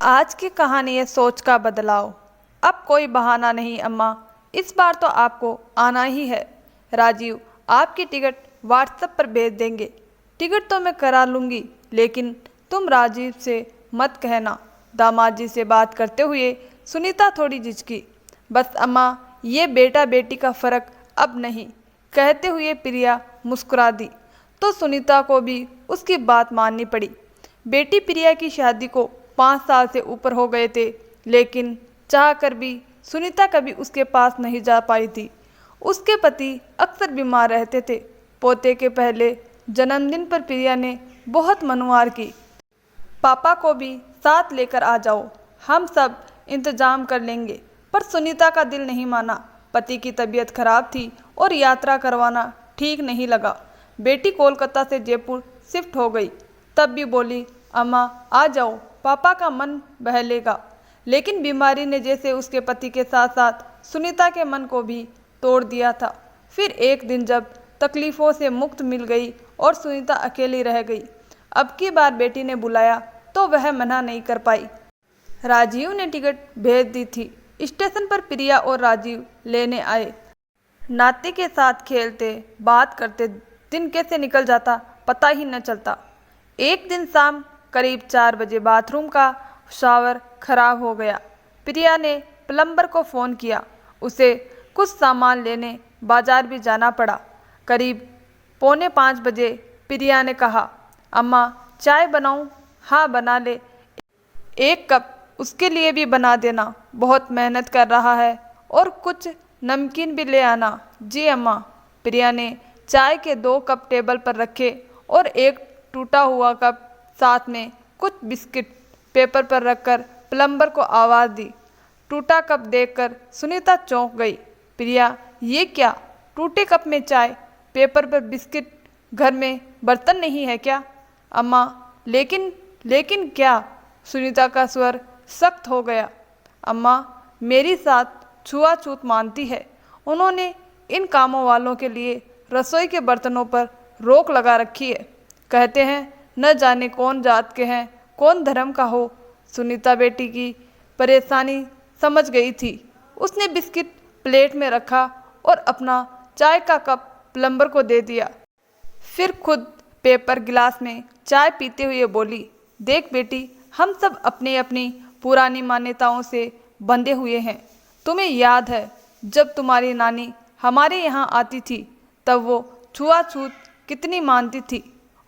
आज की कहानी है सोच का बदलाव। अब कोई बहाना नहीं अम्मा, इस बार तो आपको आना ही है। राजीव आपकी टिकट व्हाट्सएप पर भेज देंगे। टिकट तो मैं करा लूँगी, लेकिन तुम राजीव से मत कहना। दामाद जी से बात करते हुए सुनीता थोड़ी झिझकी। बस अम्मा, ये बेटा बेटी का फ़र्क अब नहीं, कहते हुए प्रिया मुस्कुरा दी। तो सुनीता को भी उसकी बात माननी पड़ी। बेटी प्रिया की शादी को 5 साल से ऊपर हो गए थे, लेकिन चाह कर भी सुनीता कभी उसके पास नहीं जा पाई थी। उसके पति अक्सर बीमार रहते थे। पोते के पहले जन्मदिन पर प्रिया ने बहुत मनुआर की। पापा को भी साथ लेकर आ जाओ, हम सब इंतजाम कर लेंगे। पर सुनीता का दिल नहीं माना। पति की तबीयत खराब थी और यात्रा करवाना ठीक नहीं लगा। बेटी कोलकाता से जयपुर शिफ्ट हो गई, तब भी बोली, अम्मा आ जाओ, पापा का मन बहलेगा। लेकिन बीमारी ने जैसे उसके पति के साथ साथ सुनीता के मन को भी तोड़ दिया था। फिर एक दिन जब तकलीफ़ों से मुक्त मिल गई और सुनीता अकेली रह गई, अब की बार बेटी ने बुलाया तो वह मना नहीं कर पाई। राजीव ने टिकट भेज दी थी। स्टेशन पर प्रिया और राजीव लेने आए। नाती के साथ खेलते बात करते दिन कैसे निकल जाता पता ही न चलता। एक दिन शाम करीब 4 बजे बाथरूम का शावर खराब हो गया। प्रिया ने प्लम्बर को फ़ोन किया। उसे कुछ सामान लेने बाजार भी जाना पड़ा। करीब 4:45 बजे प्रिया ने कहा, अम्मा चाय बनाऊं? हाँ बना ले, 1 कप उसके लिए भी बना देना, बहुत मेहनत कर रहा है। और कुछ नमकीन भी ले आना। जी अम्मा। प्रिया ने चाय के 2 कप टेबल पर रखे और एक टूटा हुआ कप, साथ में कुछ बिस्किट पेपर पर रखकर प्लम्बर को आवाज़ दी। टूटा कप देखकर सुनीता चौंक गई। प्रिया, ये क्या? टूटे कप में चाय, पेपर पर बिस्किट, घर में बर्तन नहीं है क्या? अम्मा, लेकिन क्या? सुनीता का स्वर सख्त हो गया। अम्मा मेरी साथ छुआछूत मानती है। उन्होंने इन कामों वालों के लिए रसोई के बर्तनों पर रोक लगा रखी है। कहते हैं न जाने कौन जात के हैं, कौन धर्म का हो। सुनीता बेटी की परेशानी समझ गई थी। उसने बिस्किट प्लेट में रखा और अपना चाय का कप प्लम्बर को दे दिया। फिर खुद पेपर गिलास में चाय पीते हुए बोली, देख बेटी, हम सब अपनी अपनी पुरानी मान्यताओं से बंधे हुए हैं। तुम्हें याद है जब तुम्हारी नानी हमारे यहाँ आती थी, तब वो छुआछूत कितनी मानती थी,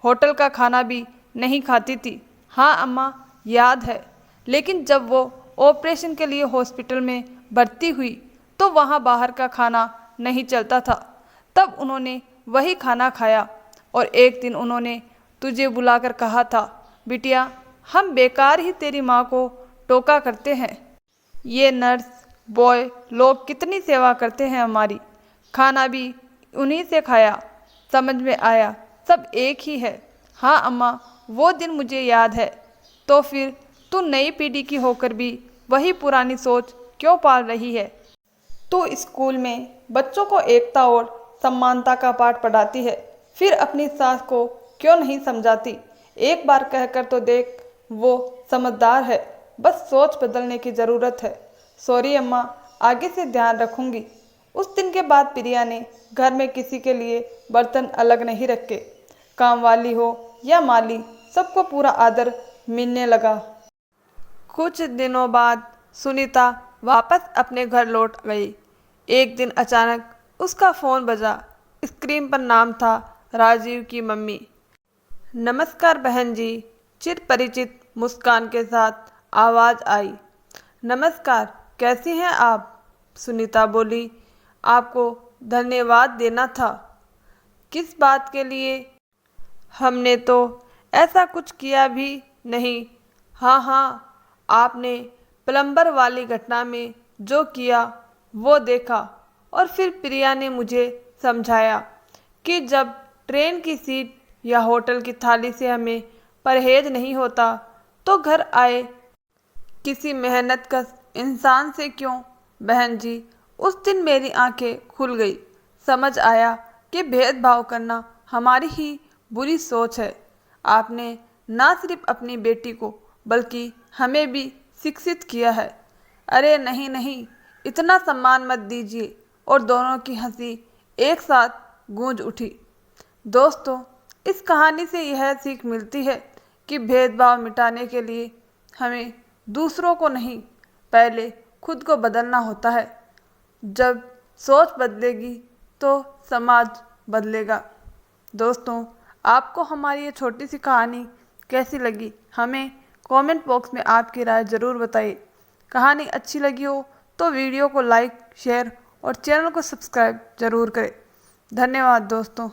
होटल का खाना भी नहीं खाती थी। हाँ अम्मा याद है, लेकिन जब वो ऑपरेशन के लिए हॉस्पिटल में भर्ती हुई तो वहाँ बाहर का खाना नहीं चलता था। तब उन्होंने वही खाना खाया और एक दिन उन्होंने तुझे बुलाकर कहा था, बिटिया हम बेकार ही तेरी माँ को टोका करते हैं। ये नर्स बॉय लोग कितनी सेवा करते हैं हमारी, खाना भी उन्हीं से खाया, समझ में आया सब एक ही है। हाँ अम्मा, वो दिन मुझे याद है। तो फिर तू नई पीढ़ी की होकर भी वही पुरानी सोच क्यों पाल रही है? तू स्कूल में बच्चों को एकता और समानता का पाठ पढ़ाती है, फिर अपनी सास को क्यों नहीं समझाती? एक बार कहकर तो देख, वो समझदार है, बस सोच बदलने की ज़रूरत है। सॉरी अम्मा, आगे से ध्यान रखूंगी। उस दिन के बाद प्रिया ने घर में किसी के लिए बर्तन अलग नहीं रखे। काम वाली हो या माली, सबको पूरा आदर मिलने लगा। कुछ दिनों बाद सुनीता वापस अपने घर लौट गई। एक दिन अचानक उसका फ़ोन बजा। स्क्रीन पर नाम था राजीव की मम्मी। नमस्कार बहन जी, चिर परिचित मुस्कान के साथ आवाज़ आई। नमस्कार, कैसी हैं आप? सुनीता बोली, आपको धन्यवाद देना था। किस बात के लिए? हमने तो ऐसा कुछ किया भी नहीं। हाँ, आपने प्लम्बर वाली घटना में जो किया वो देखा। और फिर प्रिया ने मुझे समझाया कि जब ट्रेन की सीट या होटल की थाली से हमें परहेज नहीं होता तो घर आए किसी मेहनतकश इंसान से क्यों? बहन जी, उस दिन मेरी आंखें खुल गई। समझ आया कि भेदभाव करना हमारी ही बुरी सोच है। आपने ना सिर्फ अपनी बेटी को बल्कि हमें भी शिक्षित किया है। अरे नहीं नहीं, इतना सम्मान मत दीजिए। और दोनों की हंसी एक साथ गूंज उठी। दोस्तों, इस कहानी से यह सीख मिलती है कि भेदभाव मिटाने के लिए हमें दूसरों को नहीं, पहले खुद को बदलना होता है। जब सोच बदलेगी तो समाज बदलेगा। दोस्तों, आपको हमारी ये छोटी सी कहानी कैसी लगी, हमें कमेंट बॉक्स में आपकी राय ज़रूर बताइए। कहानी अच्छी लगी हो तो वीडियो को लाइक, शेयर और चैनल को सब्सक्राइब ज़रूर करें। धन्यवाद दोस्तों।